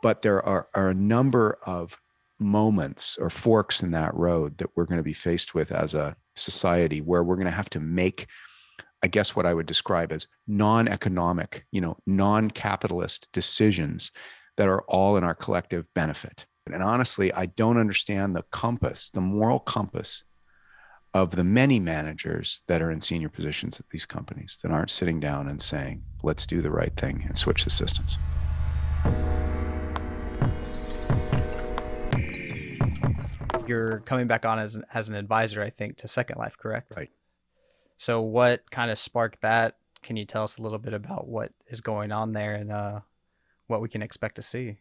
But there are a number of moments or forks in that road that we're going to be faced with as a society where we're going to have to make, I guess, what I would describe as non-economic, non-capitalist decisions that are all in our collective benefit. And honestly, I don't understand the compass, the moral compass of the many managers that are in senior positions at these companies that aren't sitting down and saying, let's do the right thing and switch the systems. You're coming back on as an advisor, I think, to Second Life, correct? Right. So what kind of sparked that? Can you tell us a little bit about what is going on there and what we can expect to see?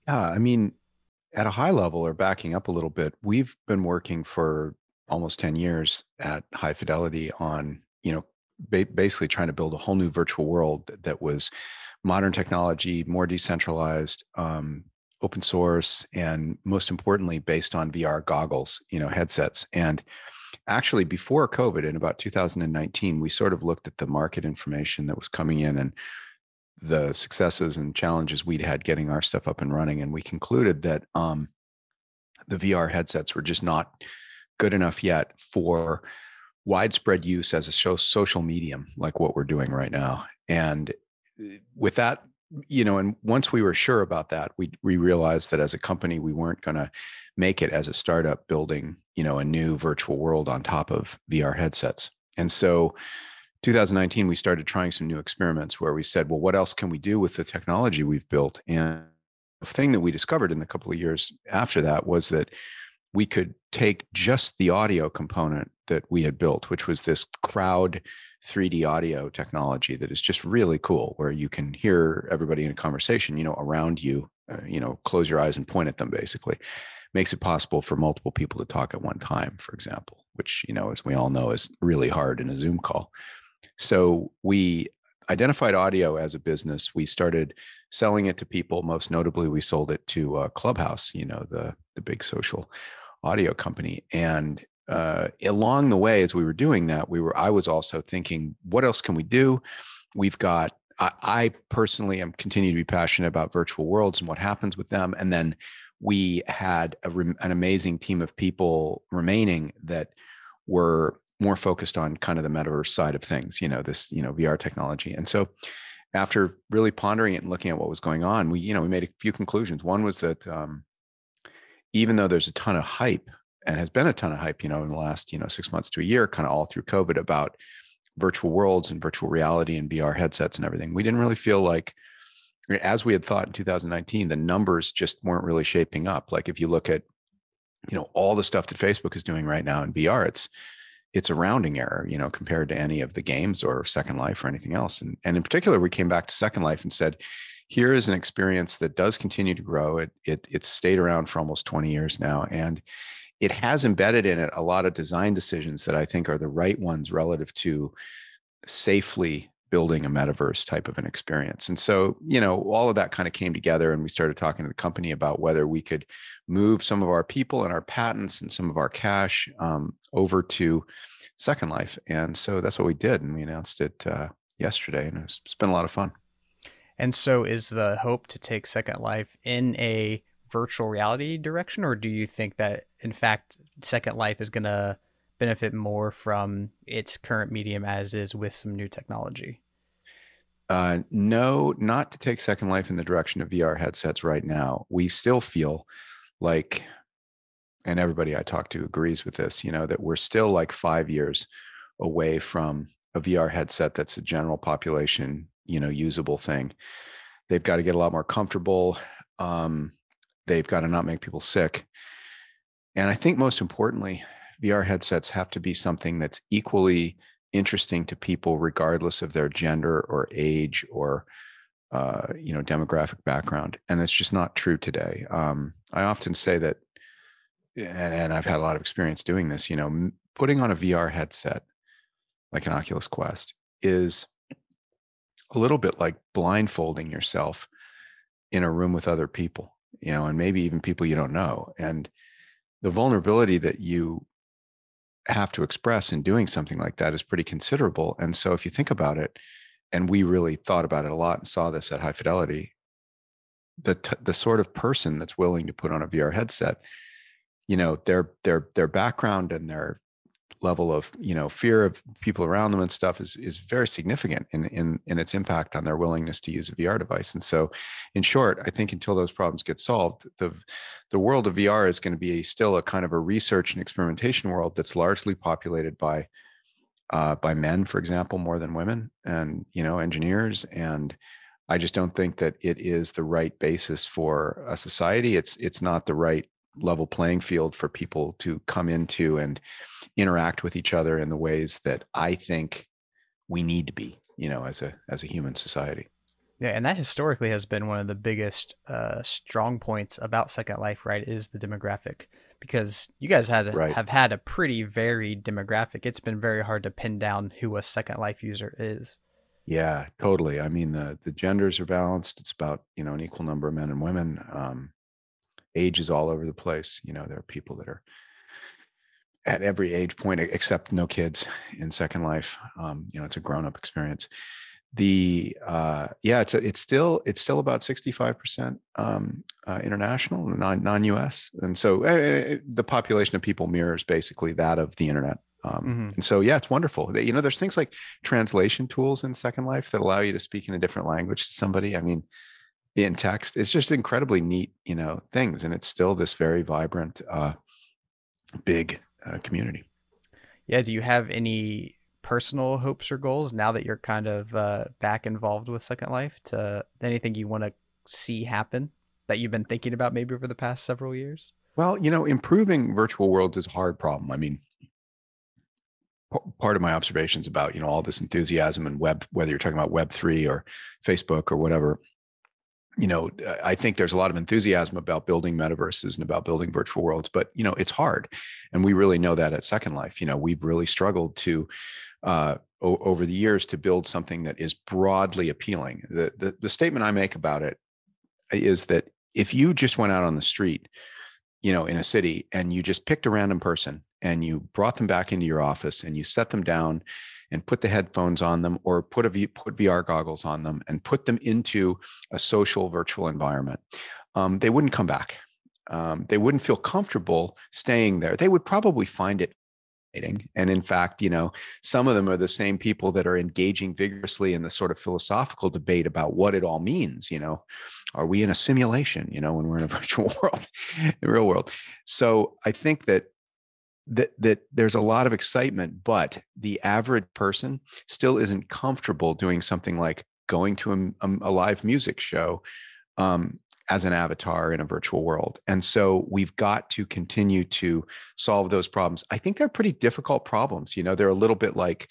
Yeah, I mean, at a high level or backing up a little bit, we've been working for almost 10 years at High Fidelity on, basically trying to build a whole new virtual world that was modern technology, more decentralized, open source, and most importantly, based on VR goggles, headsets. And actually, before COVID, in about 2019, we sort of looked at the market information that was coming in and the successes and challenges we'd had getting our stuff up and running. And we concluded that the VR headsets were just not good enough yet for widespread use as a social medium, like what we're doing right now. And with that, and once we were sure about that, we realized that as a company, we weren't going to make it as a startup building, a new virtual world on top of VR headsets. And so 2019, we started trying some new experiments where we said, well, what else can we do with the technology we've built? And the thing that we discovered in the couple of years after that was that we could take just the audio component that we had built, which was this crowd 3D audio technology that is just really cool, where you can hear everybody in a conversation, around you, close your eyes and point at them, basically. Makes it possible for multiple people to talk at one time, for example, which, as we all know, is really hard in a Zoom call. So we identified audio as a business. We started selling it to people. Most notably, we sold it to Clubhouse, the big social audio company. And along the way, as we were doing that, I was also thinking, what else can we do? We've got, I personally am continue to be passionate about virtual worlds and what happens with them. And then we had an amazing team of people remaining that were more focused on kind of the metaverse side of things, this, VR technology. And so after really pondering it and looking at what was going on, we made a few conclusions. One was that even though there's a ton of hype and has been a ton of hype, in the last, 6 months to a year, kind of all through COVID about virtual worlds and virtual reality and VR headsets and everything, we didn't really feel like, as we had thought in 2019, the numbers just weren't really shaping up. Like if you look at, all the stuff that Facebook is doing right now in VR, it's a rounding error, compared to any of the games or Second Life or anything else. And in particular, we came back to Second Life and said, here is an experience that does continue to grow. It's stayed around for almost 20 years now. And it has embedded in it a lot of design decisions that I think are the right ones relative to safely building a metaverse type of an experience. And so, all of that kind of came together, and we started talking to the company about whether we could move some of our people and our patents and some of our cash over to Second Life. And so that's what we did. And we announced it yesterday, and it's been a lot of fun. And so is the hope to take Second Life in a virtual reality direction, or do you think that, in fact, Second Life is going to benefit more from its current medium as is with some new technology? No, not to take Second Life in the direction of VR headsets right now. We still feel like, and everybody I talk to agrees with this, that we're still like 5 years away from a VR headset that's a general population, usable thing. They've got to get a lot more comfortable. They've got to not make people sick. And I think most importantly, VR headsets have to be something that's equally interesting to people, regardless of their gender or age or demographic background. And it's just not true today. I often say that, and I've had a lot of experience doing this. Putting on a VR headset like an Oculus Quest is a little bit like blindfolding yourself in a room with other people, and maybe even people you don't know. And the vulnerability that you have to express in doing something like that is pretty considerable. And so if you think about it, and we really thought about it a lot and saw this at High Fidelity, the sort of person that's willing to put on a VR headset, their background and their level of fear of people around them and stuff is very significant in its impact on their willingness to use a VR device. And so, in short, I think until those problems get solved, the world of VR is going to be still a kind of a research and experimentation world that's largely populated by men, for example, more than women, and engineers. And I just don't think that it is the right basis for a society. It's not the right level playing field for people to come into and interact with each other in the ways that I think we need to be, as a human society. Yeah, and that historically has been one of the biggest strong points about Second Life, right? Is the demographic, because you guys Right. have had a pretty varied demographic. It's been very hard to pin down who a Second Life user is. Yeah, totally. I mean, the genders are balanced. It's about, an equal number of men and women. Age is all over the place. There are people that are at every age point except no kids in Second Life. It's a grown up experience. The Yeah, it's still about 65% international, non US, and so the population of people mirrors basically that of the internet. Hmm. And so, yeah, it's wonderful. There's things like translation tools in Second Life that allow you to speak in a different language to somebody. I mean, in text, it's just incredibly neat, things, and it's still this very vibrant, big community. Yeah. Do you have any personal hopes or goals now that you're kind of back involved with Second Life? To anything you want to see happen that you've been thinking about maybe over the past several years? Well, improving virtual worlds is a hard problem. I mean, part of my observations about all this enthusiasm and web, whether you're talking about Web3 or Facebook or whatever, I think there's a lot of enthusiasm about building metaverses and about building virtual worlds, but it's hard, and we really know that at Second Life. We've really struggled to over the years to build something that is broadly appealing. The statement I make about it is that if you just went out on the street, in a city, and you just picked a random person and you brought them back into your office and you set them down and put the headphones on them, or put VR goggles on them and put them into a social virtual environment, they wouldn't come back. They wouldn't feel comfortable staying there. They would probably find it. And in fact, some of them are the same people that are engaging vigorously in the sort of philosophical debate about what it all means. Are we in a simulation, when we're in a virtual world, the real world? So I think that there's a lot of excitement, but the average person still isn't comfortable doing something like going to a live music show, as an avatar in a virtual world. And so we've got to continue to solve those problems. I think they're pretty difficult problems. They're a little bit like,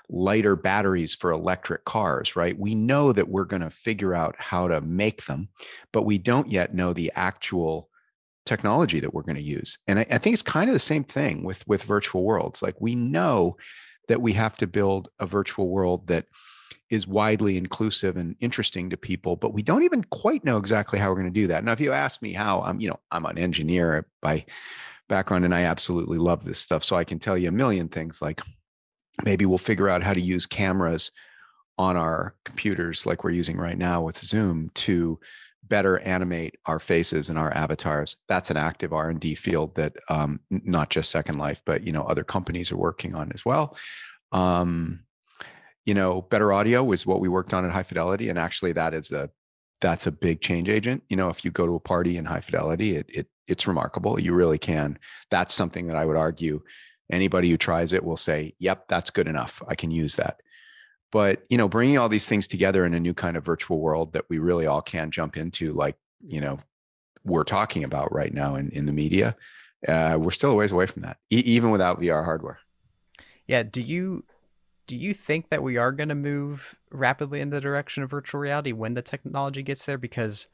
lighter batteries for electric cars, right? We know that we're going to figure out how to make them, but we don't yet know the actual technology that we're going to use. And I think it's kind of the same thing with virtual worlds. Like, we know that we have to build a virtual world that is widely inclusive and interesting to people, but we don't even quite know exactly how we're going to do that. Now, if you ask me how, I'm an engineer by background, and I absolutely love this stuff. So I can tell you a million things, like maybe we'll figure out how to use cameras on our computers like we're using right now with Zoom to better animate our faces and our avatars. That's an active R&D field that not just Second Life, but other companies are working on as well. Better audio is what we worked on at High Fidelity, and actually that's a big change agent. If you go to a party in High Fidelity, it's remarkable. You really can. That's something that I would argue anybody who tries it will say, "Yep, that's good enough. I can use that." But bringing all these things together in a new kind of virtual world that we really all can jump into, like we're talking about right now in the media, we're still a ways away from that, even without VR hardware. Yeah. Do you think that we are going to move rapidly in the direction of virtual reality when the technology gets there? Because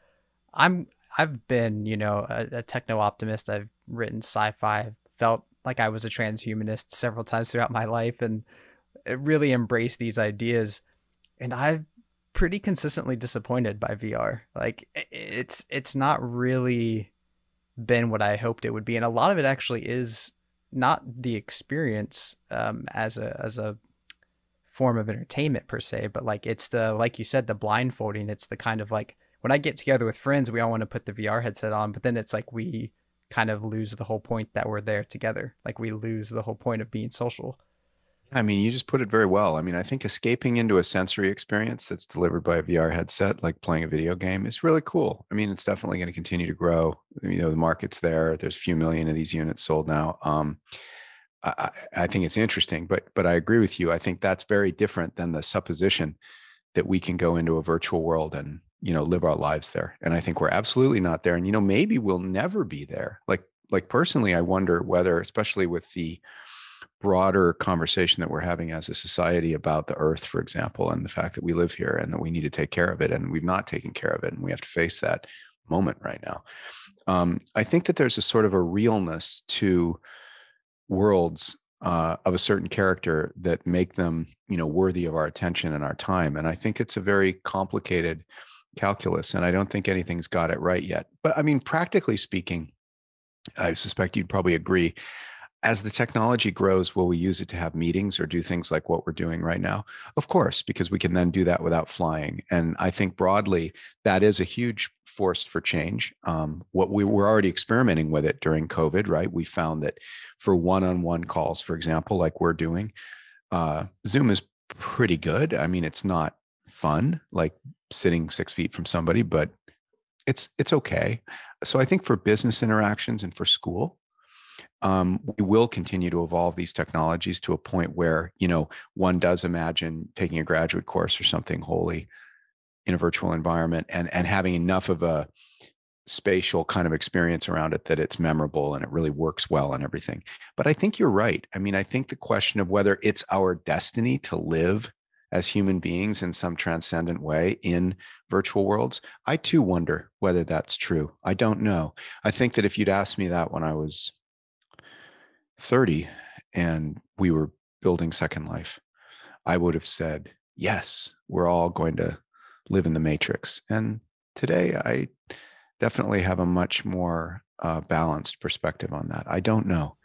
I'm I've been, a techno optimist. I've written sci-fi. I've felt like I was a transhumanist several times throughout my life, and really embraced these ideas. And I've pretty consistently disappointed by VR. Like, it's not really been what I hoped it would be, and a lot of it actually is not the experience as a form of entertainment per se, but like it's the, like you said, the blindfolding. It's the kind of like when I get together with friends, we all want to put the VR headset on, but then it's like we kind of lose the whole point that we're there together. Like we lose the whole point of being social. I mean, you just put it very well. I mean, I think escaping into a sensory experience that's delivered by a VR headset, like playing a video game, is really cool. I mean, it's definitely going to continue to grow. The market's there. There's a few million of these units sold now. I think it's interesting, but I agree with you. I think that's very different than the supposition that we can go into a virtual world and live our lives there. And I think we're absolutely not there. And maybe we'll never be there. Like personally, I wonder whether, especially with the broader conversation that we're having as a society about the earth, for example, and the fact that we live here and that we need to take care of it and we've not taken care of it and we have to face that moment right now. I think that there's a sort of a realness to worlds of a certain character that make them, worthy of our attention and our time. And I think it's a very complicated calculus, and I don't think anything's got it right yet. But I mean, practically speaking, I suspect you'd probably agree, as the technology grows, will we use it to have meetings or do things like what we're doing right now? Of course, because we can then do that without flying. And I think broadly, that is a huge force for change. What we were already experimenting with it during COVID, right? We found that for one-on-one calls, for example, like we're doing, Zoom is pretty good. I mean, it's not fun, like sitting 6 feet from somebody, but it's okay. So I think for business interactions and for school, we will continue to evolve these technologies to a point where one does imagine taking a graduate course or something wholly in a virtual environment and having enough of a spatial kind of experience around it that it's memorable and it really works well and everything. But I think you're right. I mean, I think the question of whether it's our destiny to live as human beings in some transcendent way in virtual worlds, I too wonder whether that's true. I don't know. I think that if you'd asked me that when I was 30 and we were building Second Life, I would have said, yes, we're all going to live in the matrix. And today I definitely have a much more balanced perspective on that. I don't know.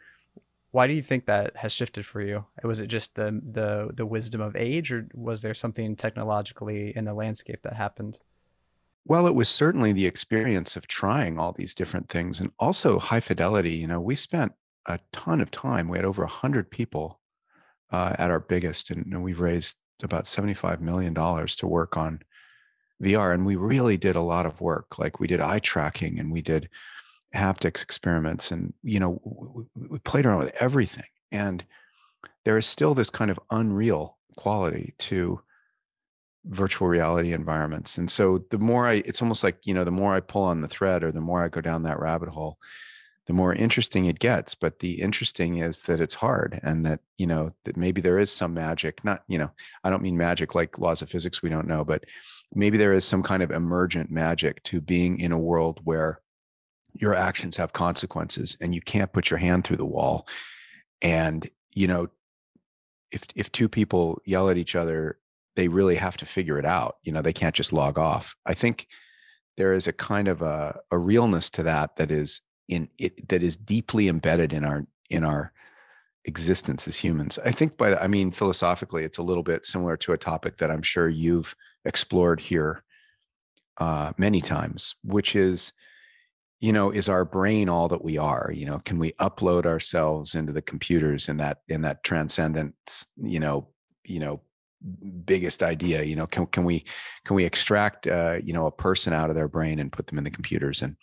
Why do you think that has shifted for you? Was it just the wisdom of age, or was there something technologically in the landscape that happened? Well, it was certainly the experience of trying all these different things and also high fidelity. We spent a ton of time. We had over 100 people at our biggest, and we've raised about $75 million to work on VR. And we really did a lot of work. Like we did eye tracking and we did haptics experiments, and we played around with everything. And there is still this kind of unreal quality to virtual reality environments. And so it's almost like, the more I pull on the thread or the more I go down that rabbit hole, the more interesting it gets. But the interesting is that it's hard, and that, that maybe there is some magic, not, I don't mean magic like laws of physics we don't know, but maybe there is some kind of emergent magic to being in a world where your actions have consequences and you can't put your hand through the wall. And, if two people yell at each other, they really have to figure it out. They can't just log off. I think there is a kind of a realness to that is in it, that is deeply embedded in our existence as humans. I think I mean, philosophically, it's a little bit similar to a topic that I'm sure you've explored here many times, which is our brain all that we are? Can we upload ourselves into the computers in that transcendent, you know, biggest idea? Can we extract a person out of their brain and put them in the computers? And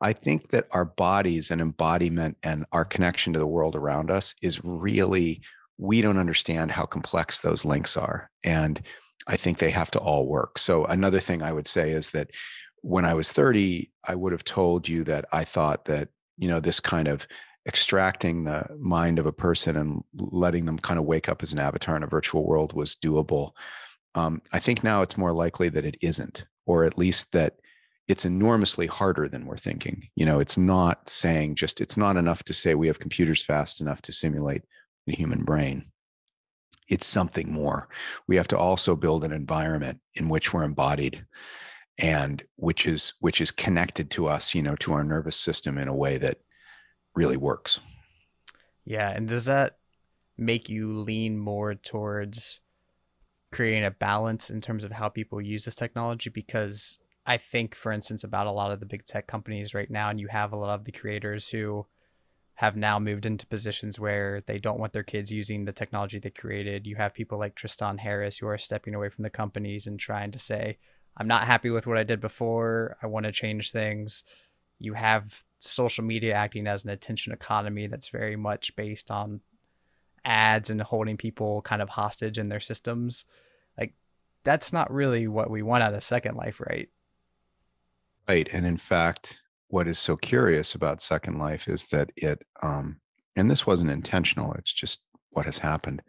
I think that our bodies and embodiment and our connection to the world around us is really, we don't understand how complex those links are. And I think they have to all work. So another thing I would say is that when I was 30, I would have told you that I thought that, this kind of extracting the mind of a person and letting them kind of wake up as an avatar in a virtual world was doable. I think now it's more likely that it isn't, or at least that it's enormously harder than we're thinking. It's not saying it's not enough to say we have computers fast enough to simulate the human brain. It's something more. We have to also build an environment in which we're embodied and which is connected to us, to our nervous system in a way that really works. Yeah, and does that make you lean more towards creating a balance in terms of how people use this technology? Because I think, for instance, about a lot of the big tech companies right now, and you have a lot of the creators who have now moved into positions where they don't want their kids using the technology they created. You have people like Tristan Harris who are stepping away from the companies and trying to say, I'm not happy with what I did before. I want to change things. You have social media acting as an attention economy that's very much based on ads and holding people kind of hostage in their systems. Like, that's not really what we want out of Second Life, right? Right. And in fact, what is so curious about Second Life is that and this wasn't intentional, it's just what has happened.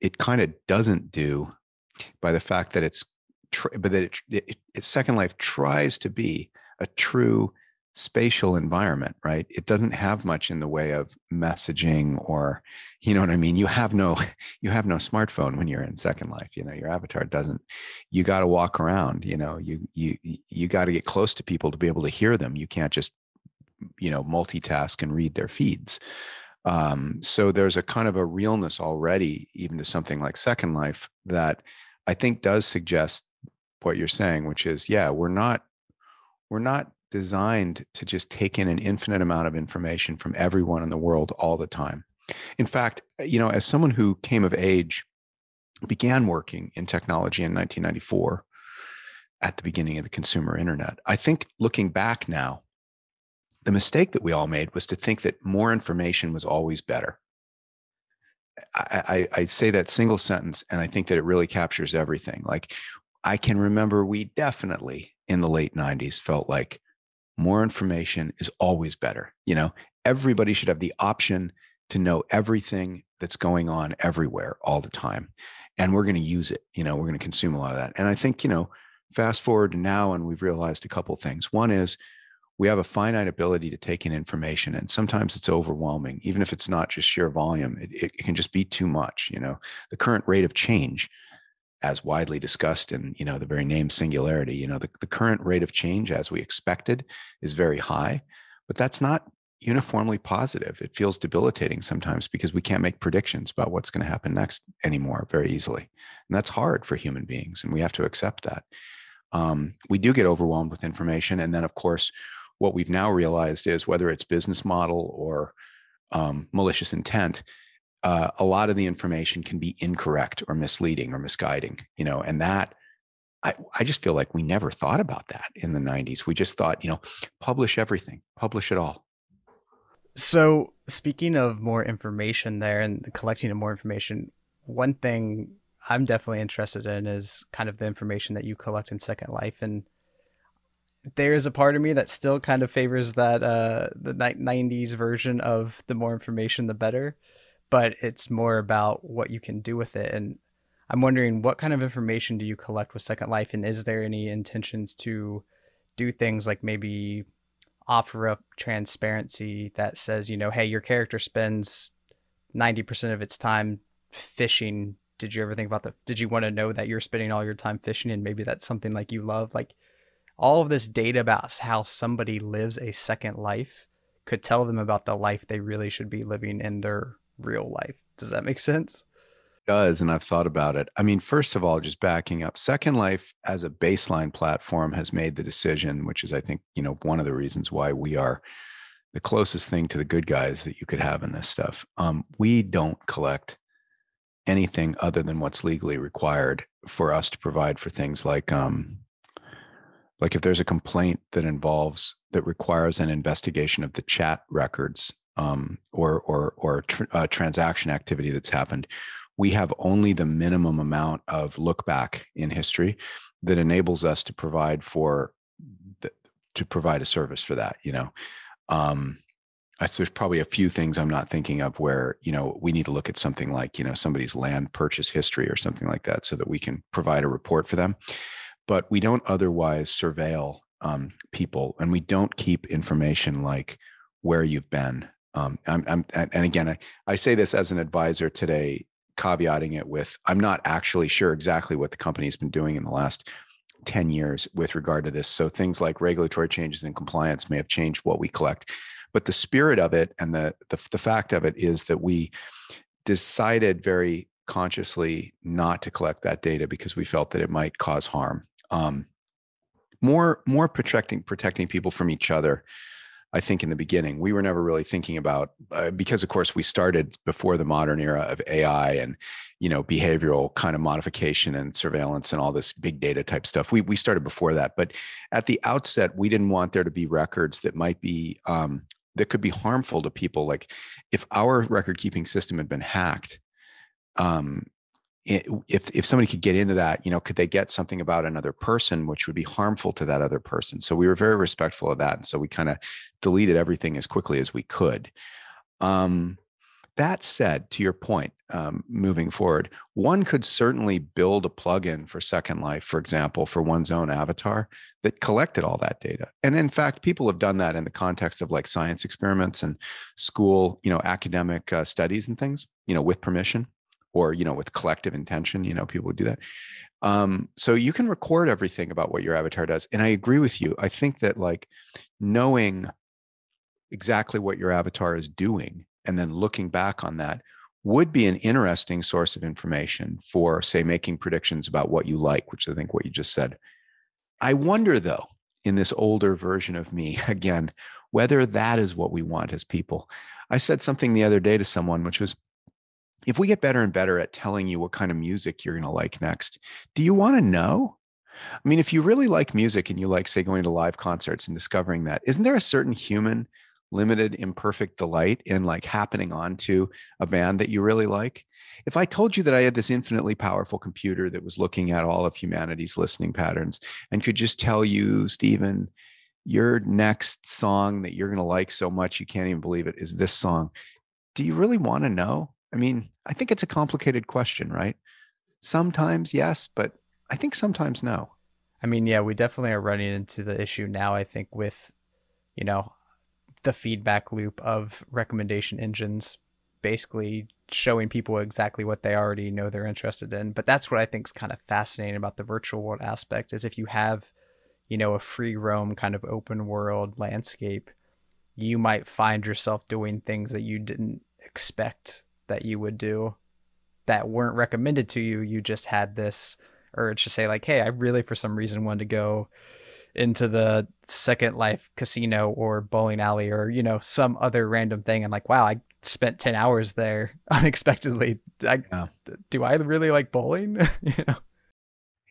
It kind of doesn't do by the fact that but that Second Life tries to be a true spatial environment, right? It doesn't have much in the way of messaging or, you know what I mean? You have no smartphone when you're in Second Life. You know, your avatar doesn't. You got to walk around. You know, you got to get close to people to be able to hear them. You can't just multitask and read their feeds. So there's a kind of a realness already, even to something like Second Life, that I think does suggest what you're saying, which is, yeah, we're not designed to just take in an infinite amount of information from everyone in the world all the time. In fact, as someone who came of age, began working in technology in 1994 at the beginning of the consumer internet, I think looking back now, the mistake that we all made was to think that more information was always better. I say that single sentence, and I think that it really captures everything. Like, I can remember we definitely in the late 90s felt like more information is always better. Everybody should have the option to know everything that's going on everywhere all the time. And we're going to use it. We're going to consume a lot of that. And I think, fast forward to now, and we've realized a couple of things. One is we have a finite ability to take in information, and sometimes it's overwhelming. Even if it's not just sheer volume, it can just be too much. The current rate of change, as widely discussed in the very name Singularity, the current rate of change, as we expected, is very high, but that's not uniformly positive. It feels debilitating sometimes because we can't make predictions about what's going to happen next anymore very easily, and that's hard for human beings, and we have to accept that. We do get overwhelmed with information, and then of course what we've now realized is, whether it's business model or malicious intent, a lot of the information can be incorrect or misleading or misguiding, and that I just feel like we never thought about that in the 90s. We just thought, publish everything, publish it all. So, speaking of more information there and the collecting of more information, one thing I'm definitely interested in is kind of the information that you collect in Second Life. And there's a part of me that still kind of favors that the 90s version of the more information, the better. But it's more about what you can do with it. And I'm wondering, what kind of information do you collect with Second Life? And is there any intentions to do things like maybe offer up transparency that says, hey, your character spends 90% of its time fishing. Did you ever think about did you want to know that you're spending all your time fishing, and maybe that's something like you love? Like, all of this data about how somebody lives a second life could tell them about the life they really should be living in their real life. Does that make sense? Does, and I've thought about it. I mean, first of all, just backing up, Second Life as a baseline platform has made the decision, which is, I think, one of the reasons why we are the closest thing to the good guys that you could have in this stuff. We don't collect anything other than what's legally required for us to provide for things like if there's a complaint that requires an investigation of the chat records, or transaction activity that's happened, we have only the minimum amount of look back in history that enables us to provide to provide a service for that. There's probably a few things I'm not thinking of where, we need to look at something like, somebody's land purchase history or something like that, so that we can provide a report for them. But we don't otherwise surveil people, and we don't keep information like where you've been. And again, I say this as an advisor today, caveating it with, I'm not actually sure exactly what the company's been doing in the last 10 years with regard to this. So things like regulatory changes and compliance may have changed what we collect. But the spirit of it and the fact of it is that we decided very consciously not to collect that data because we felt that it might cause harm. more protecting people from each other. I think in the beginning, we were never really thinking about because, of course, we started before the modern era of AI and behavioral kind of modification and surveillance and all this big data type stuff. We started before that, but at the outset, we didn't want there to be records that might be that could be harmful to people. Like if our record keeping system had been hacked, um, if somebody could get into that, could they get something about another person which would be harmful to that other person? So we were very respectful of that, and so we kind of deleted everything as quickly as we could. Um, that said, to your point, moving forward, one could certainly build a plugin for Second Life, for example, for one's own avatar that collected all that data. And in fact, people have done that in the context of like science experiments and school, academic studies and things, with permission or, with collective intention, people would do that. So you can record everything about what your avatar does. And I agree with you. I think that like knowing exactly what your avatar is doing and then looking back on that would be an interesting source of information for, say, making predictions about what you like, which I think what you just said. I wonder, though, in this older version of me, again, whether that is what we want as people. I said something the other day to someone, which was, if we get better and better at telling you what kind of music you're going to like next, do you want to know? I mean, if you really like music and you like, say, going to live concerts and discovering that, isn't there a certain human, limited, imperfect delight in like happening onto a band that you really like? If I told you that I had this infinitely powerful computer that was looking at all of humanity's listening patterns and could just tell you, Stephen, your next song that you're going to like so much you can't even believe it is this song, do you really want to know? I mean, I think it's a complicated question, right? Sometimes yes, but I think sometimes no. I mean, yeah, we definitely are running into the issue now, I think, with, you know, the feedback loop of recommendation engines basically showing people exactly what they already know they're interested in. But that's what I think is kind of fascinating about the virtual world aspect is if you have, a free roam kind of open world landscape, you might find yourself doing things that you didn't expect that you would do that weren't recommended to you. You just had this urge to say like, hey, I really for some reason wanted to go into the Second Life casino or bowling alley or some other random thing, and like, wow, I spent 10 hours there unexpectedly. Yeah. Do I really like bowling?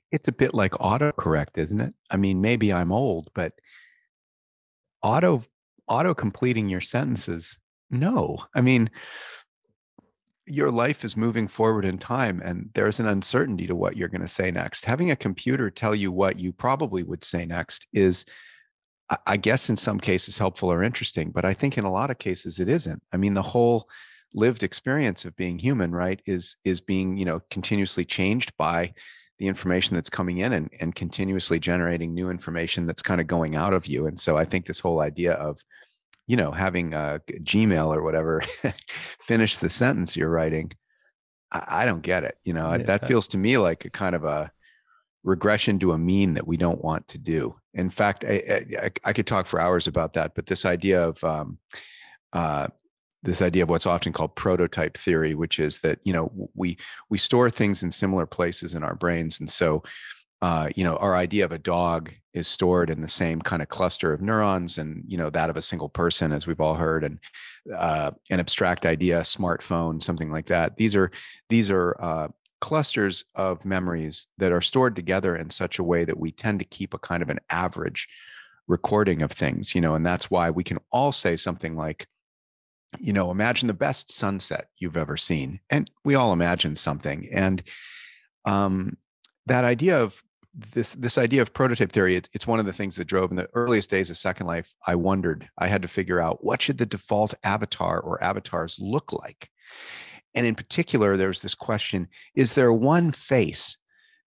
It's a bit like autocorrect, isn't it? I mean, maybe I'm old, but auto auto completing your sentences, no. I mean, your life is moving forward in time and there's an uncertainty to what you're going to say next. Having a computer tell you what you probably would say next is, I guess, in some cases helpful or interesting, but I think in a lot of cases it isn't. I mean, the whole lived experience of being human, right, is being, continuously changed by the information that's coming in and continuously generating new information that's kind of going out of you. And so I think this whole idea of, having a Gmail or whatever finish the sentence you're writing, I don't get it. That Yeah. feels to me like a kind of a regression to a mean that we don't want to do. In fact, I could talk for hours about that, but uh, this idea of what's often called prototype theory, which is that we store things in similar places in our brains, and so our idea of a dog is stored in the same kind of cluster of neurons, and that of a single person, as we've all heard, and an abstract idea, smartphone, something like that. These are clusters of memories that are stored together in such a way that we tend to keep a kind of an average recording of things, and that's why we can all say something like, imagine the best sunset you've ever seen, and we all imagine something, and um, that idea of this idea of prototype theory, it's one of the things that drove in the earliest days of Second Life. I had to figure out what should the default avatar or avatars look like, and in particular there was this question: is there one face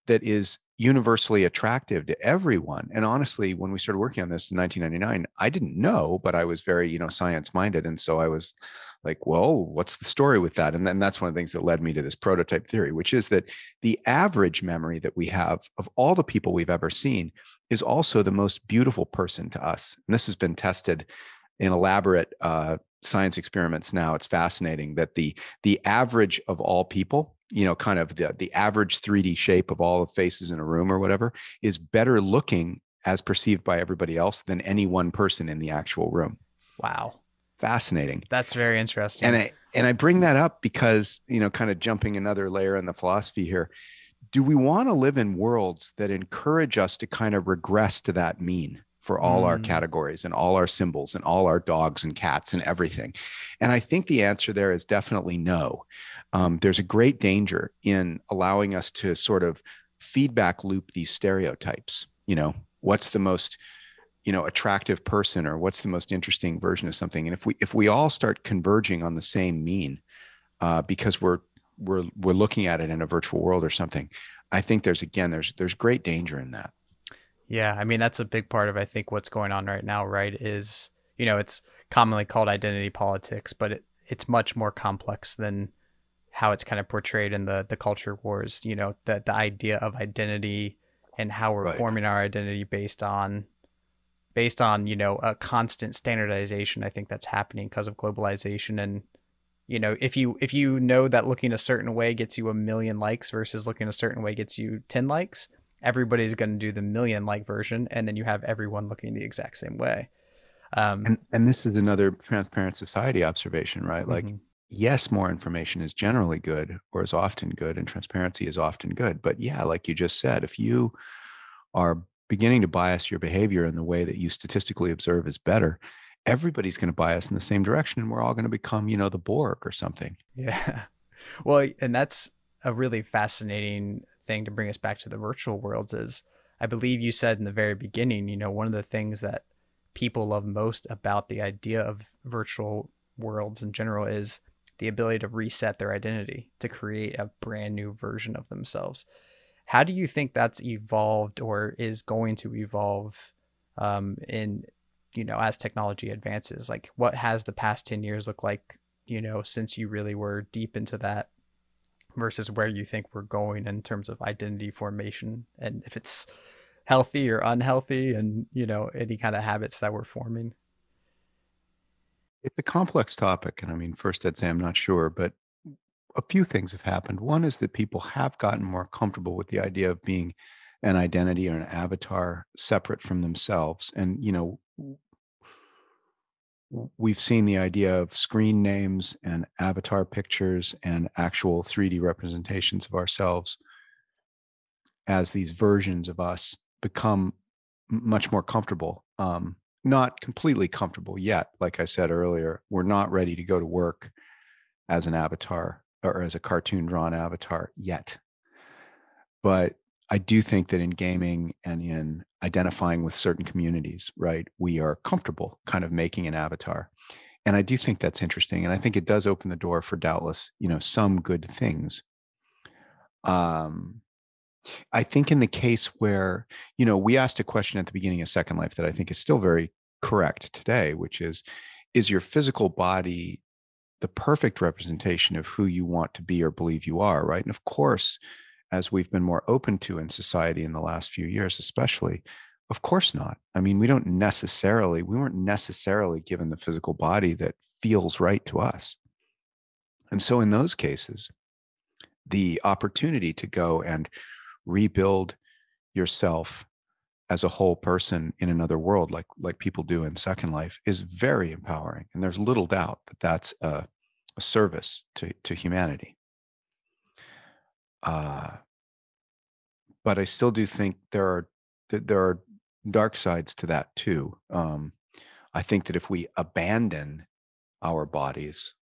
that is universally attractive to everyone? And honestly, when we started working on this in 1999, I didn't know, but I was very, science minded. And so I was like, well, what's the story with that? And then that's one of the things that led me to this prototype theory, which is that the average memory that we have of all the people we've ever seen is also the most beautiful person to us. And this has been tested in elaborate science experiments now. It's fascinating that the average of all people, kind of the average 3D shape of all the faces in a room or whatever, is better looking as perceived by everybody else than any one person in the actual room. Wow. Fascinating. That's very And interesting. I bring that up because, kind of jumping another layer in the philosophy here, do we want to live in worlds that encourage us to kind of regress to that mean for all our Mm, categories and all our symbols and all our dogs and cats and everything? And I think the answer there is definitely no. There's a great danger in allowing us to sort of feedback loop these stereotypes. What's the most attractive person, or what's the most interesting version of something? And if we all start converging on the same mean, because we're looking at it in a virtual world or something, I think there's great danger in that. yeah, I mean that's a big part of I think what's going on right now, right? Is it's commonly called identity politics, but it's much more complex than how it's kind of portrayed in the culture wars. The idea of identity and how we're Right. forming our identity based on a constant standardization. I think that's happening because of globalization. And if you know that looking a certain way gets you a million likes versus looking a certain way gets you 10 likes, everybody's going to do the million like version, and then you have everyone looking the exact same way. um And this is another transparent society observation, right? Like, mhm. yes, more information is generally good, or is often good, and transparency is often good. But yeah, like you just said, if you are beginning to bias your behavior in the way that you statistically observe is better, everybody's going to bias in the same direction, and we're all going to become, the Borg or something. Yeah. Well, and that's a really fascinating thing to bring us back to the virtual worlds is I believe you said in the very beginning, one of the things that people love most about the idea of virtual worlds in general is the ability to reset their identity, to create a brand new version of themselves. How do you think that's evolved or is going to evolve in as technology advances? Like, what has the past 10 years look like, since you really were deep into that versus where you think we're going in terms of identity formation, and if it's healthy or unhealthy, and any kind of habits that we're forming? It's a complex topic. And I mean, first I'd say I'm not sure, but a few things have happened. One is that people have gotten more comfortable with the idea of being an identity or an avatar separate from themselves. And, we've seen the idea of screen names and avatar pictures and actual 3D representations of ourselves as these versions of us become much more comfortable. Not completely comfortable yet. Like I said earlier, we're not ready to go to work as an avatar or as a cartoon drawn avatar yet. But I do think that in gaming and in identifying with certain communities, right, we are comfortable kind of making an avatar. And I do think that's interesting. And I think it does open the door for doubtless, some good things. Um, I think in the case where, we asked a question at the beginning of Second Life that I think is still very correct today, which is your physical body the perfect representation of who you want to be or believe you are, right? And of course, as we've been more open to in society in the last few years, especially, of course not. I mean, we weren't necessarily given the physical body that feels right to us. And so in those cases, the opportunity to go and rebuild yourself as a whole person in another world, like people do in Second Life, is very empowering. And there's little doubt that that's a service to humanity. Uh, but I still do think there are dark sides to that too. I think that if we abandon our bodies,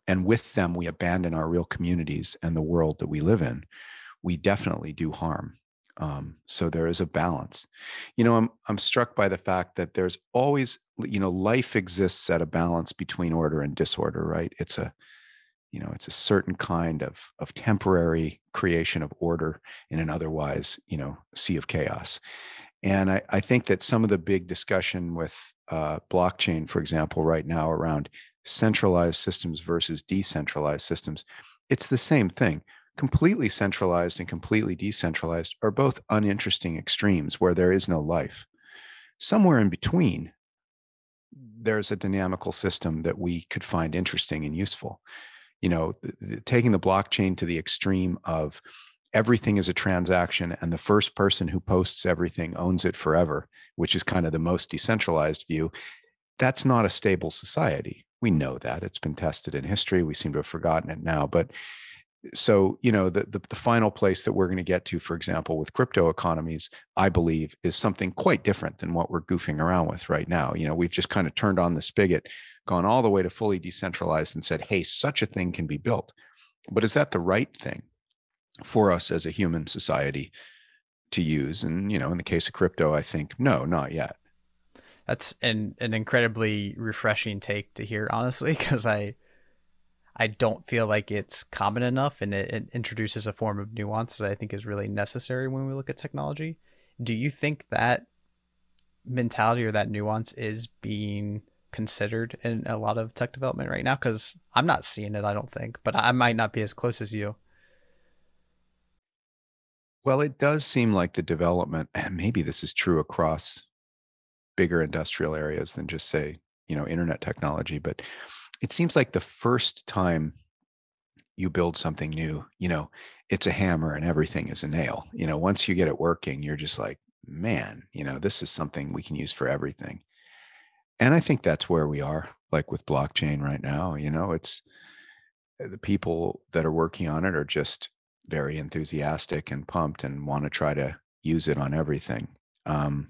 and with them we abandon our real communities and the world that we live in, we definitely do harm. So there is a balance. I'm struck by the fact that there's always, life exists at a balance between order and disorder, right? It's a certain kind of temporary creation of order in an otherwise, sea of chaos. And I think that some of the big discussion with blockchain, for example, right now around centralized systems versus decentralized systems, it's the same thing. Completely centralized and completely decentralized are both uninteresting extremes where there is no life. Somewhere in between, there's a dynamical system that we could find interesting and useful. Taking the blockchain to the extreme of everything is a transaction and the first person who posts everything owns it forever, which is kind of the most decentralized view, that's not a stable society. We know that. It's been tested in history. We seem to have forgotten it now. But so, the final place that we're going to get to, for example, with crypto economies, I believe, is something quite different than what we're goofing around with right now. We've just kind of turned on the spigot, gone all the way to fully decentralized and said, hey, such a thing can be built. But is that the right thing for us as a human society to use? And, in the case of crypto, I think, no, not yet. That's an incredibly refreshing take to hear, honestly, because I don't feel like it's common enough, and it introduces a form of nuance that I think is really necessary when we look at technology. Do you think that mentality or that nuance is being considered in a lot of tech development right now? Because I'm not seeing it, I don't think, but I might not be as close as you. Well, it does seem like the development, and maybe this is true across bigger industrial areas than just, say, internet technology, but it seems like the first time you build something new, it's a hammer and everything is a nail. Once you get it working, you're just like, man, this is something we can use for everything. And I think that's where we are, like with blockchain right now. It's the people that are working on it are just very enthusiastic and pumped and want to try to use it on everything. Um,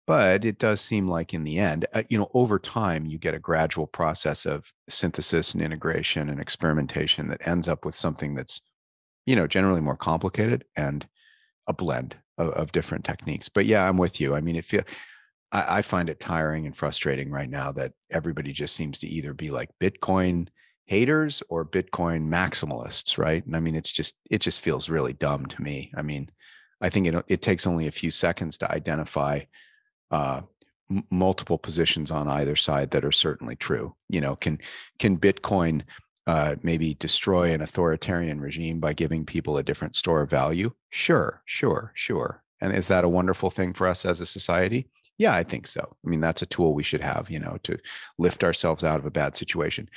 but it does seem like in the end, over time, you get a gradual process of synthesis and integration and experimentation that ends up with something that's, generally more complicated and a blend of different techniques. But yeah, I'm with you. I mean, I find it tiring and frustrating right now that everybody just seems to either be like Bitcoin haters or Bitcoin maximalists, right? And I mean, it just feels really dumb to me. I mean, I think it takes only a few seconds to identify uh, multiple positions on either side that are certainly true. Can Bitcoin maybe destroy an authoritarian regime by giving people a different store of value? Sure, sure, sure. And is that a wonderful thing for us as a society? Yeah, I think so. I mean, that's a tool we should have, to lift ourselves out of a bad situation.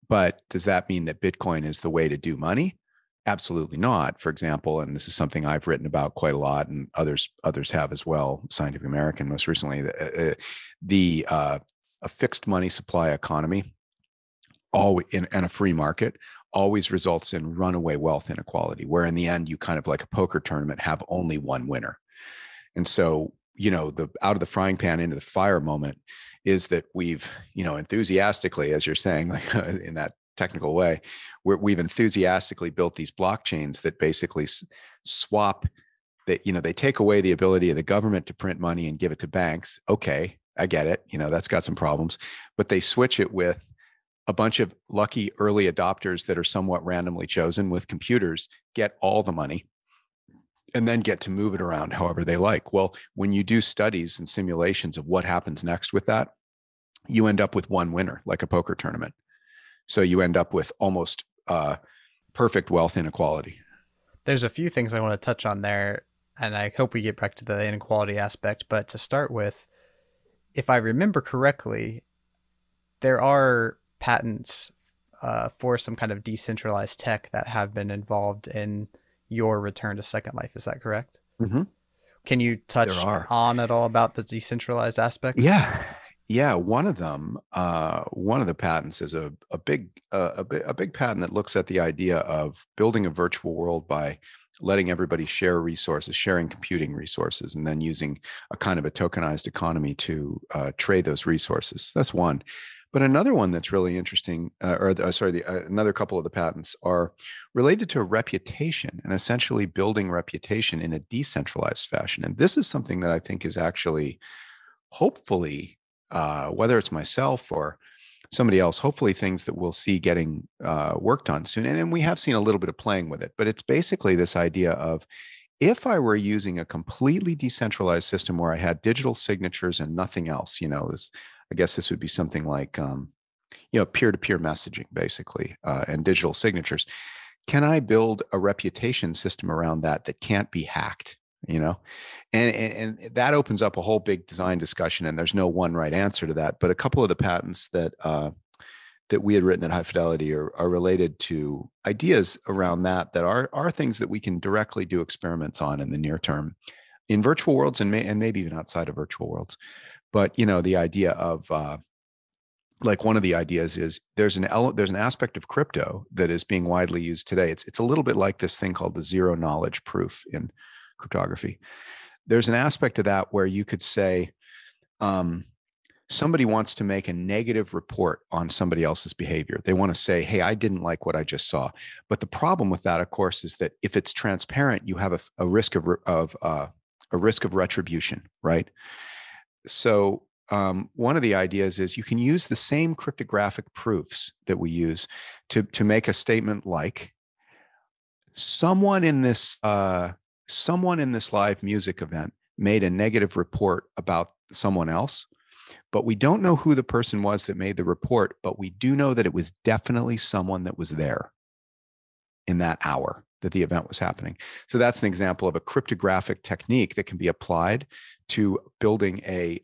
But does that mean that Bitcoin is the way to do money? Absolutely not. For example, and this is something I've written about quite a lot, and others have as well. Scientific American, most recently, the a fixed money supply economy, all in a free market, always results in runaway wealth inequality, where in the end you kind of like a poker tournament have only one winner. And so, the out of the frying pan into the fire moment is that we've, enthusiastically, as you're saying, like in that technical way, we've enthusiastically built these blockchains that basically swap that, they take away the ability of the government to print money and give it to banks. Okay, I get it. That's got some problems, but they switch it with a bunch of lucky early adopters that are somewhat randomly chosen with computers, get all the money and then get to move it around however they like. Well, when you do studies and simulations of what happens next with that, you end up with one winner, like a poker tournament. So you end up with almost perfect wealth inequality. There's a few things I want to touch on there, and I hope we get back to the inequality aspect. But to start with, if I remember correctly, there are patents for some kind of decentralized tech that have been involved in your return to Second Life. Is that correct? Mm-hmm. Can you There touch are. on at all about the decentralized aspects? Yeah. Yeah, one of them, one of the patents is a big patent that looks at the idea of building a virtual world by letting everybody share resources, sharing computing resources, and then using a kind of a tokenized economy to trade those resources. That's one. But another one that's really interesting, another couple of the patents are related to reputation and essentially building reputation in a decentralized fashion. And this is something that I think is actually, hopefully, whether it's myself or somebody else, hopefully things that we'll see getting worked on soon. And we have seen a little bit of playing with it, but it's basically this idea of, if I were using a completely decentralized system where I had digital signatures and nothing else, I guess this would be something like, peer-to-peer messaging, basically, and digital signatures. Can I build a reputation system around that that can't be hacked? And that opens up a whole big design discussion, and there's no one right answer to that. But a couple of the patents that that we had written at High Fidelity are related to ideas around that are things that we can directly do experiments on in the near term in virtual worlds and maybe even outside of virtual worlds. But the idea of like one of the ideas is there's an aspect of crypto that is being widely used today. It's a little bit like this thing called the zero knowledge proof in cryptography. There's an aspect of that where you could say, um, somebody wants to make a negative report on somebody else's behavior. They want to say, hey, I didn't like what I just saw. But the problem with that, of course, is that if it's transparent, you have a risk a risk of retribution, right? So one of the ideas is you can use the same cryptographic proofs that we use to make a statement like someone in this someone in this live music event made a negative report about someone else, but we don't know who the person was that made the report, but we do know that it was definitely someone that was there in that hour that the event was happening. So that's an example of a cryptographic technique that can be applied to building a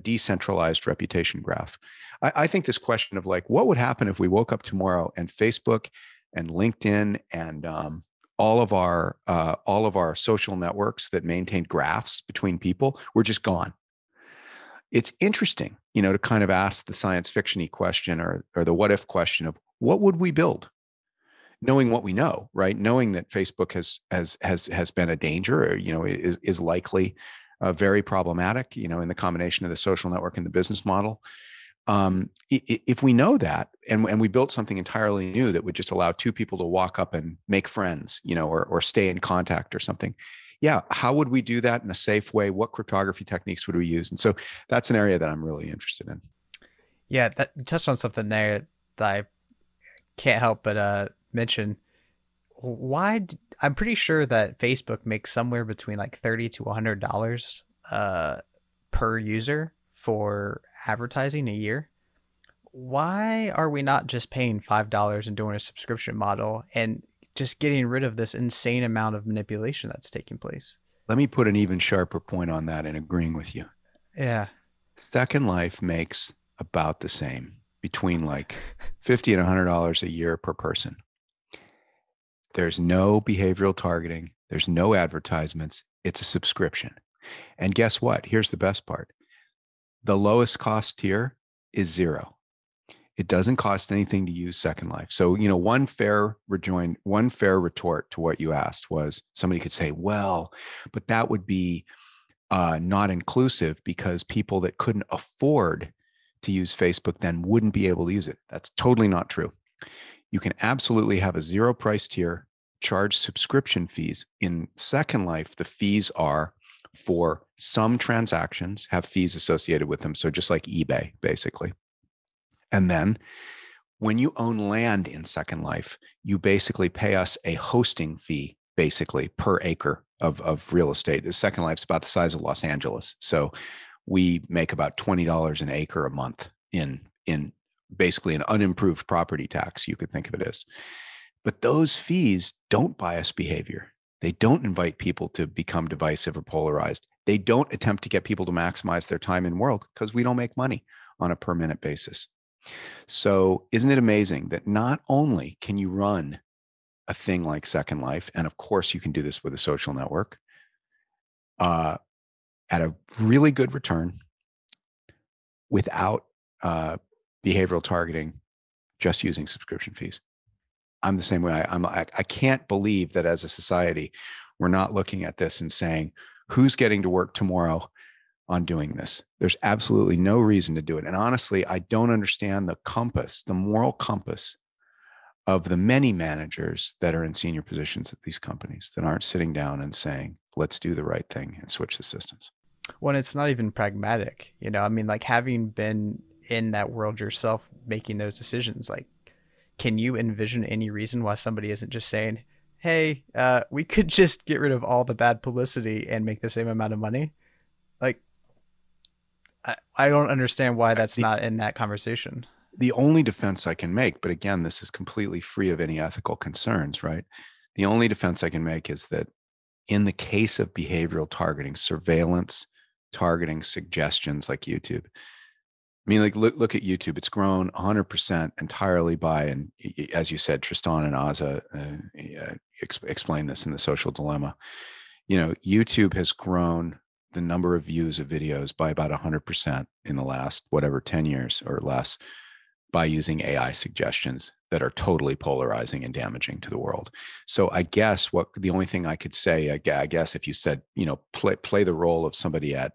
decentralized reputation graph. I think this question of like, what would happen if we woke up tomorrow and Facebook and LinkedIn and all of our social networks that maintained graphs between people were just gone. It's interesting, to kind of ask the science fiction-y question or the what if question of what would we build, knowing what we know, right? Knowing that Facebook has been a danger, or, is likely very problematic, in the combination of the social network and the business model. If we know that, and we built something entirely new that would just allow two people to walk up and make friends, or stay in contact or something. Yeah, how would we do that in a safe way? What cryptography techniques would we use? And so that's an area that I'm really interested in. Yeah, that you touched on something there that I can't help but mention. I'm pretty sure that Facebook makes somewhere between like $30 to $100 per user for advertising a year. Why are we not just paying $5 and doing a subscription model and just getting rid of this insane amount of manipulation that's taking place? Let me put an even sharper point on that in agreeing with you. Yeah. Second Life makes about the same, between like $50 and $100 a year per person. There's no behavioral targeting. There's no advertisements. It's a subscription. And guess what? Here's the best part. The lowest cost tier is zero. It doesn't cost anything to use Second Life. So, one fair retort to what you asked was somebody could say, well, but that would be not inclusive because people that couldn't afford to use Facebook then wouldn't be able to use it. That's totally not true. You can absolutely have a zero price tier, charge subscription fees. In Second Life, the fees are for some transactions, have fees associated with them. So just like eBay, basically. And then when you own land in Second Life, you basically pay us a hosting fee, basically per acre of real estate. The Second Life's about the size of Los Angeles. So we make about $20 an acre a month in basically an unimproved property tax, you could think of it as. But those fees don't bias behavior. They don't invite people to become divisive or polarized. They don't attempt to get people to maximize their time in world because we don't make money on a per minute basis. So isn't it amazing that not only can you run a thing like Second Life, and of course you can do this with a social network, at a really good return without behavioral targeting, just using subscription fees. I'm the same way. I can't believe that as a society, we're not looking at this and saying, who's getting to work tomorrow on doing this? There's absolutely no reason to do it. And honestly, I don't understand the moral compass of the many managers that are in senior positions at these companies that aren't sitting down and saying, let's do the right thing and switch the systems. When it's not even pragmatic, I mean, like having been in that world yourself, making those decisions, like, can you envision any reason why somebody isn't just saying, hey, we could just get rid of all the bad publicity and make the same amount of money? Like, I don't understand why that's The, not in that conversation. the only defense I can make, but again, this is completely free of any ethical concerns, right? The only defense I can make is that in the case of behavioral targeting, surveillance, targeting suggestions like YouTube, I mean, like look at YouTube. It's grown 100% entirely by, and as you said, Tristan and Aza explain this in The Social Dilemma. YouTube has grown the number of views of videos by about 100% in the last whatever 10 years or less by using AI suggestions that are totally polarizing and damaging to the world. So I guess what the only thing I could say, I guess if you said, play the role of somebody at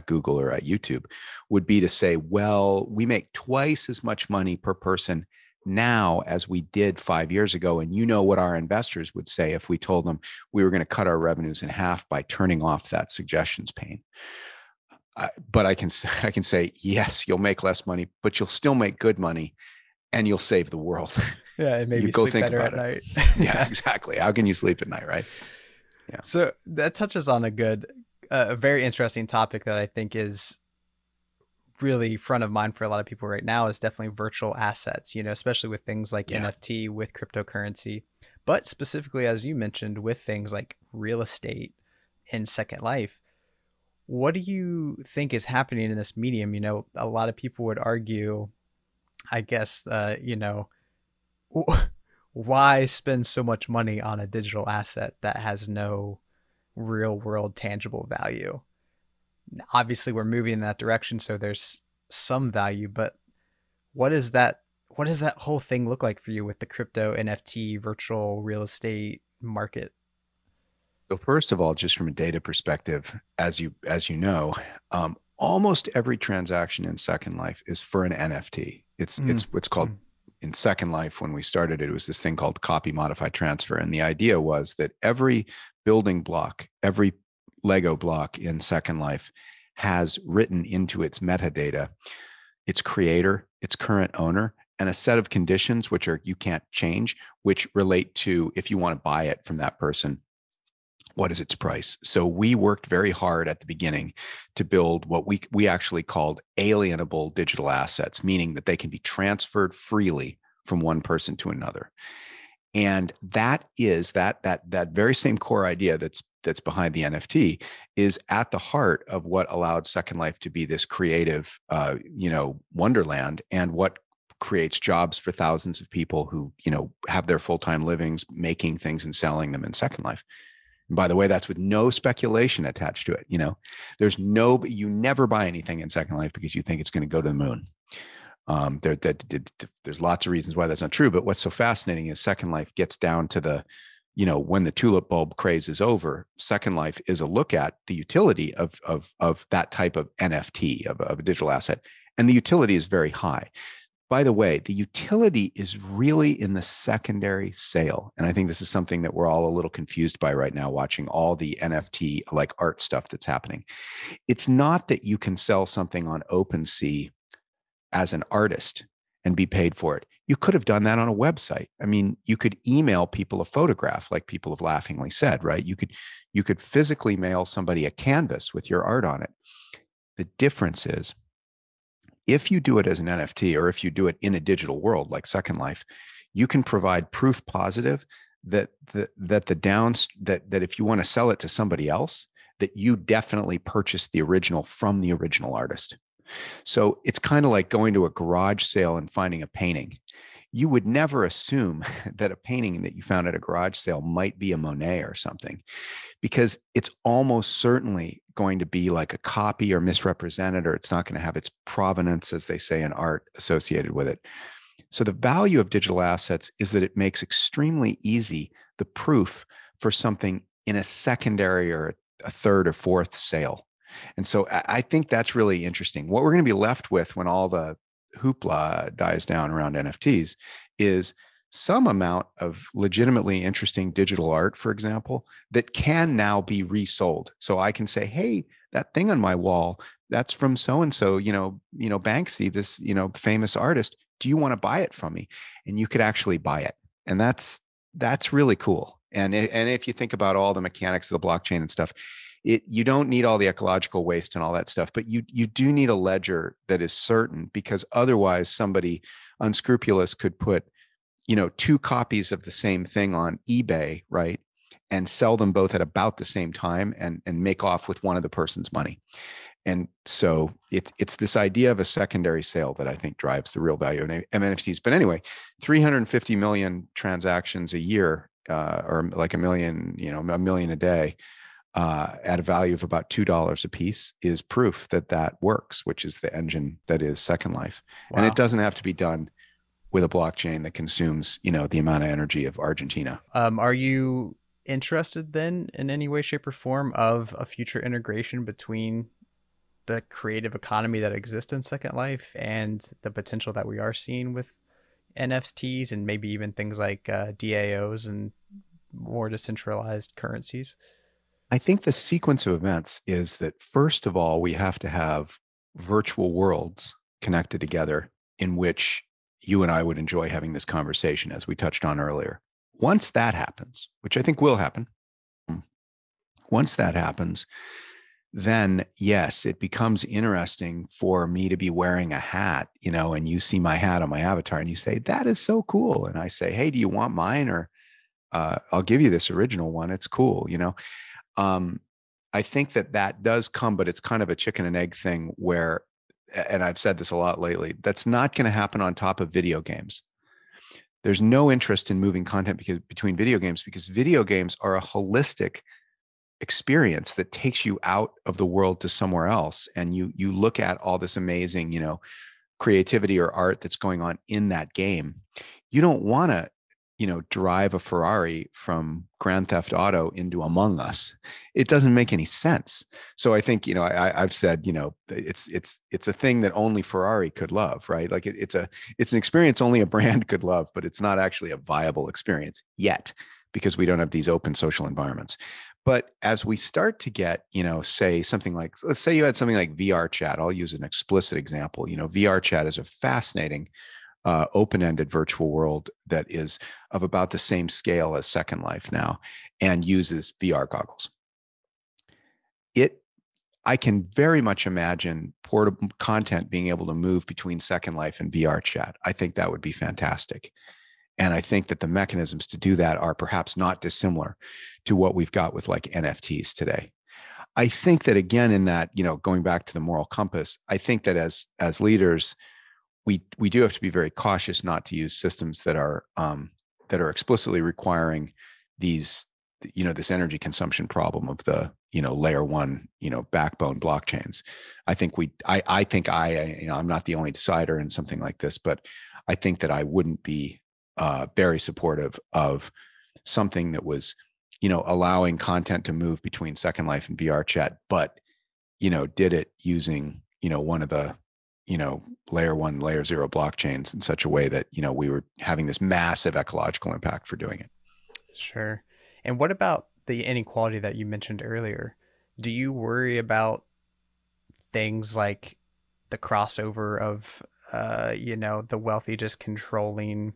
Google or at YouTube, would be to say, well, we make twice as much money per person now as we did 5 years ago. And you know what our investors would say if we told them we were going to cut our revenues in half by turning off that suggestions pane. But I can say yes, you'll make less money, but you'll still make good money, and you'll save the world. Yeah, it made You me go sleep think better about at it. night. Yeah, Yeah. exactly. How can you sleep at night, right? Yeah, So that touches on a very interesting topic that I think is really front of mind for a lot of people right now is definitely virtual assets, especially with things like yeah. NFT, with cryptocurrency, but specifically, as you mentioned, with things like real estate in Second Life. What do you think is happening in this medium? A lot of people would argue, I guess, why spend so much money on a digital asset that has no real world tangible value? Obviously, we're moving in that direction, so there's some value, but what is that? What does that whole thing look like for you with the crypto NFT virtual real estate market? So first of all, just from a data perspective, as you know, almost every transaction in Second Life is for an NFT. It's Mm, what's called mm, in Second Life when we started it was this thing called copy modify transfer, and the idea was that every building block, every Lego block in Second Life has written into its metadata its creator, its current owner, and a set of conditions which are you can't change, which relate to if you want to buy it from that person, what is its price. So we worked very hard at the beginning to build what we actually called alienable digital assets, meaning that they can be transferred freely from one person to another. And that is that very same core idea that's behind the NFT is at the heart of what allowed Second Life to be this creative, wonderland, and what creates jobs for thousands of people who have their full-time livings making things and selling them in Second Life. And by the way, that's with no speculation attached to it. You never buy anything in Second Life because you think it's going to go to the moon. There's lots of reasons why that's not true. But what's so fascinating is Second Life gets down to when the tulip bulb craze is over, Second Life is a look at the utility of that type of NFT, of a digital asset. And the utility is very high. By the way, the utility is really in the secondary sale. And I think this is something that we're all a little confused by right now, watching all the NFT like art stuff that's happening. It's not that you can sell something on OpenSea as an artist and be paid for it. You could have done that on a website. I mean, you could email people a photograph, like people have laughingly said, right? You could physically mail somebody a canvas with your art on it. The difference is if you do it as an NFT or if you do it in a digital world like Second Life, you can provide proof positive that that if you want to sell it to somebody else, that you definitely purchased the original from the original artist. So it's kind of like going to a garage sale and finding a painting. You would never assume that a painting that you found at a garage sale might be a Monet or something, because it's almost certainly going to be like a copy or misrepresented, or it's not going to have its provenance, as they say in art, associated with it. So the value of digital assets is that it makes extremely easy the proof for something in a secondary or a third or fourth sale. And so I think that's really interesting. What we're going to be left with when all the hoopla dies down around NFTs is some amount of legitimately interesting digital art, for example, that can now be resold. So I can say, hey, that thing on my wall, that's from so and so, Banksy, this, famous artist. Do you want to buy it from me? And you could actually buy it. And that's really cool. And if you think about all the mechanics of the blockchain and stuff, you don't need all the ecological waste and all that stuff, but you do need a ledger that is certain, because otherwise somebody unscrupulous could put two copies of the same thing on eBay, right, and sell them both at about the same time and make off with one of the person's money. And so it's this idea of a secondary sale that I think drives the real value of NFTs. But anyway, 350 million transactions a year, or like a million, a million a day, at a value of about $2 a piece is proof that that works, which is the engine that is Second Life. And it Wow. doesn't have to be done with a blockchain that consumes, the amount of energy of Argentina. Are you interested then in any way, shape, or form of a future integration between the creative economy that exists in Second Life and the potential that we are seeing with NFTs and maybe even things like DAOs and more decentralized currencies? I think the sequence of events is that, first of all, we have to have virtual worlds connected together in which you and I would enjoy having this conversation, as we touched on earlier. Once that happens, which I think will happen, once that happens, then yes, it becomes interesting for me to be wearing a hat, and you see my hat on my avatar and you say, that is so cool. And I say, hey, do you want mine? Or I'll give you this original one. It's cool. Um, I think that that does come, but it's kind of a chicken and egg thing where, and I've said this a lot lately, that's not going to happen on top of video games. There's no interest in moving content between video games, because video games are a holistic experience that takes you out of the world to somewhere else, and you look at all this amazing creativity or art that's going on in that game. You don't want to drive a Ferrari from Grand Theft Auto into Among Us. It doesn't make any sense. So I think I've said it's a thing that only Ferrari could love, right? Like it's an experience only a brand could love, but it's not actually a viable experience yet, because we don't have these open social environments. But as we start to get, say something like, let's say you had something like VR chat. I'll use an explicit example. VR chat is a fascinating open-ended virtual world that is of about the same scale as Second Life now, and uses VR goggles. It I can very much imagine portable content being able to move between Second Life and VR chat. I think that would be fantastic. And I think that the mechanisms to do that are perhaps not dissimilar to what we've got with like NFTs today. I think that, again, in that, going back to the moral compass, I think that as leaders, we do have to be very cautious not to use systems that are explicitly requiring these this energy consumption problem of the layer one backbone blockchains. I think I'm not the only decider in something like this, but I think that I wouldn't be very supportive of something that was allowing content to move between Second Life and VR chat, but did it using one of the layer one, layer zero blockchains in such a way that we were having this massive ecological impact for doing it. Sure. And what about the inequality that you mentioned earlier? Do you worry about things like the crossover of, the wealthy just controlling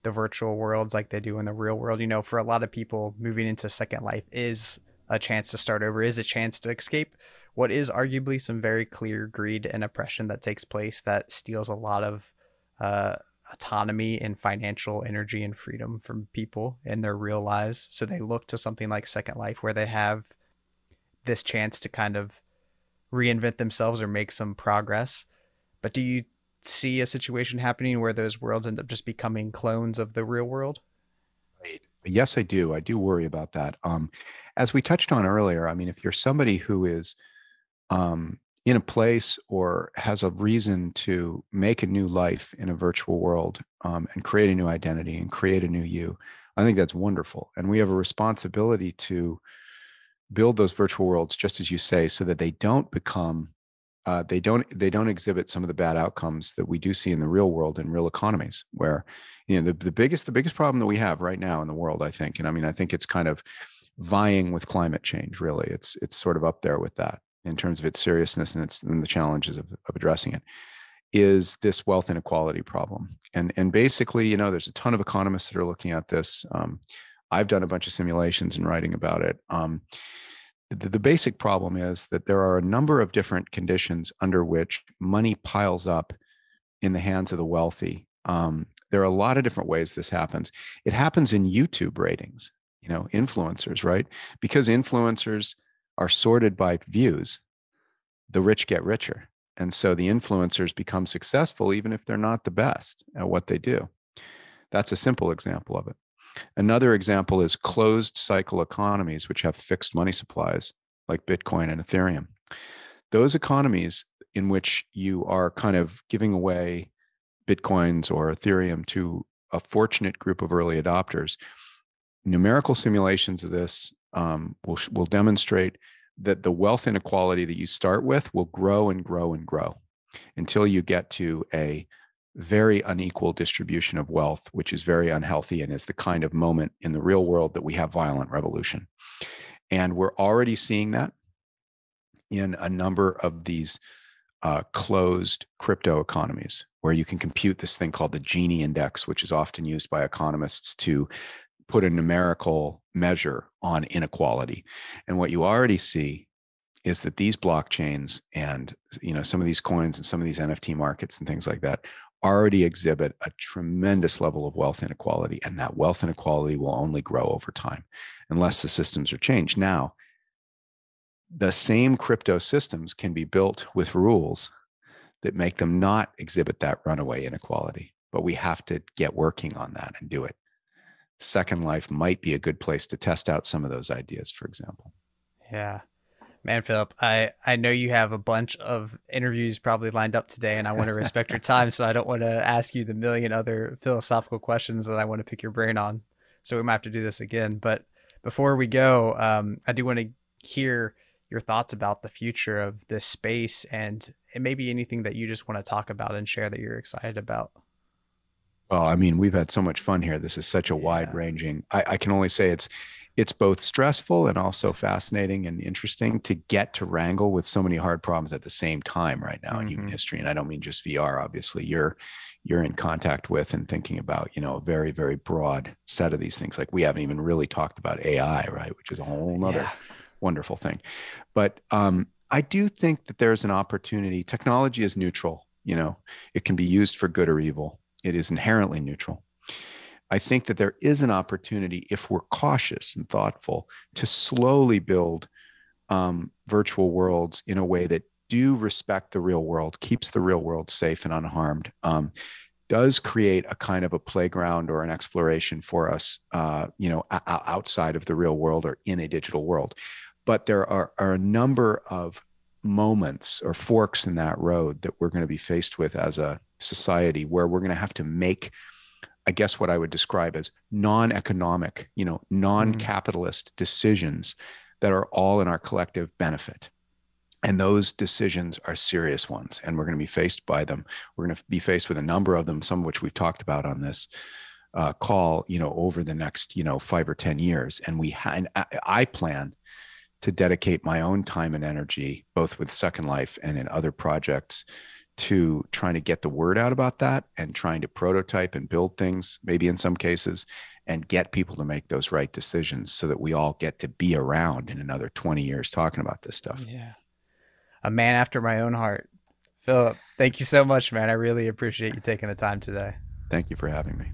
the virtual worlds like they do in the real world? For a lot of people, moving into Second Life is a chance to start over, is a chance to escape what is arguably some very clear greed and oppression that takes place that steals a lot of uh, autonomy and financial energy and freedom from people in their real lives. So they look to something like Second Life where they have this chance to kind of reinvent themselves or make some progress. But do you see a situation happening where those worlds end up just becoming clones of the real world? Right. Yes, I do. I do worry about that. As we touched on earlier, I mean, if you're somebody who is in a place or has a reason to make a new life in a virtual world, and create a new identity and create a new you, I think that's wonderful. And we have a responsibility to build those virtual worlds, just as you say, so that they don't become they don't exhibit some of the bad outcomes that we do see in the real world, in real economies, where the biggest problem that we have right now in the world, I think, and I mean, I think it's kind of vying with climate change. Really, it's sort of up there with that in terms of its seriousness and the challenges of addressing it, is this wealth inequality problem. And basically, there's a ton of economists that are looking at this. I've done a bunch of simulations and writing about it. The basic problem is that there are a number of different conditions under which money piles up in the hands of the wealthy. There are a lot of different ways this happens. It happens in YouTube ratings, influencers, right? Because influencers are sorted by views. the rich get richer. And so the influencers become successful even if they're not the best at what they do. That's a simple example of it. Another example is closed cycle economies, which have fixed money supplies like Bitcoin and Ethereum. Those economies in which you are kind of giving away Bitcoins or Ethereum to a fortunate group of early adopters, numerical simulations of this will demonstrate that the wealth inequality that you start with will grow and grow and grow until you get to a very unequal distribution of wealth, which is very unhealthy and is the kind of moment in the real world that we have violent revolution. And we're already seeing that in a number of these closed crypto economies where you can compute this thing called the Gini index, which is often used by economists to put a numerical measure on inequality. And what you already see is that these blockchains and some of these coins and some of these NFT markets and things like that already exhibit a tremendous level of wealth inequality, and that wealth inequality will only grow over time unless the systems are changed. Now, the same crypto systems can be built with rules that make them not exhibit that runaway inequality, but we have to get working on that and do it. Second Life might be a good place to test out some of those ideas, for example. Yeah. Man, Philip, I know you have a bunch of interviews probably lined up today, and I want to respect your time, so I don't want to ask you the million other philosophical questions that I want to pick your brain on. So we might have to do this again. But before we go, I do want to hear your thoughts about the future of this space and maybe anything that you just want to talk about and share that you're excited about. Well, I mean, we've had so much fun here. This is such a wide Yeah. ranging. I can only say it's both stressful and also fascinating and interesting to get to wrangle with so many hard problems at the same time right now in human Mm-hmm. history. And I don't mean just VR. Obviously, you're in contact with and thinking about a very very broad set of these things. Like we haven't even really talked about AI, right? Which is a whole Yeah. nother wonderful thing. But I do think that there's an opportunity. Technology is neutral. It can be used for good or evil. It is inherently neutral. I think that there is an opportunity, if we're cautious and thoughtful, to slowly build virtual worlds in a way that do respect the real world, keeps the real world safe and unharmed, does create a kind of a playground or an exploration for us, outside of the real world or in a digital world. But there are a number of moments or forks in that road that we're going to be faced with as a society where we're going to have to make, I guess, what I would describe as non-economic, Mm. non-capitalist decisions that are all in our collective benefit. And those decisions are serious ones, and we're going to be faced by them. We're going to be faced with a number of them, some of which we've talked about on this call, over the next, 5 or 10 years. And I plan to dedicate my own time and energy, both with Second Life and in other projects, to trying to get the word out about that and trying to prototype and build things, maybe in some cases, and get people to make those right decisions so that we all get to be around in another 20 years talking about this stuff. Yeah. A man after my own heart. Philip, thank you so much, man. I really appreciate you taking the time today. Thank you for having me.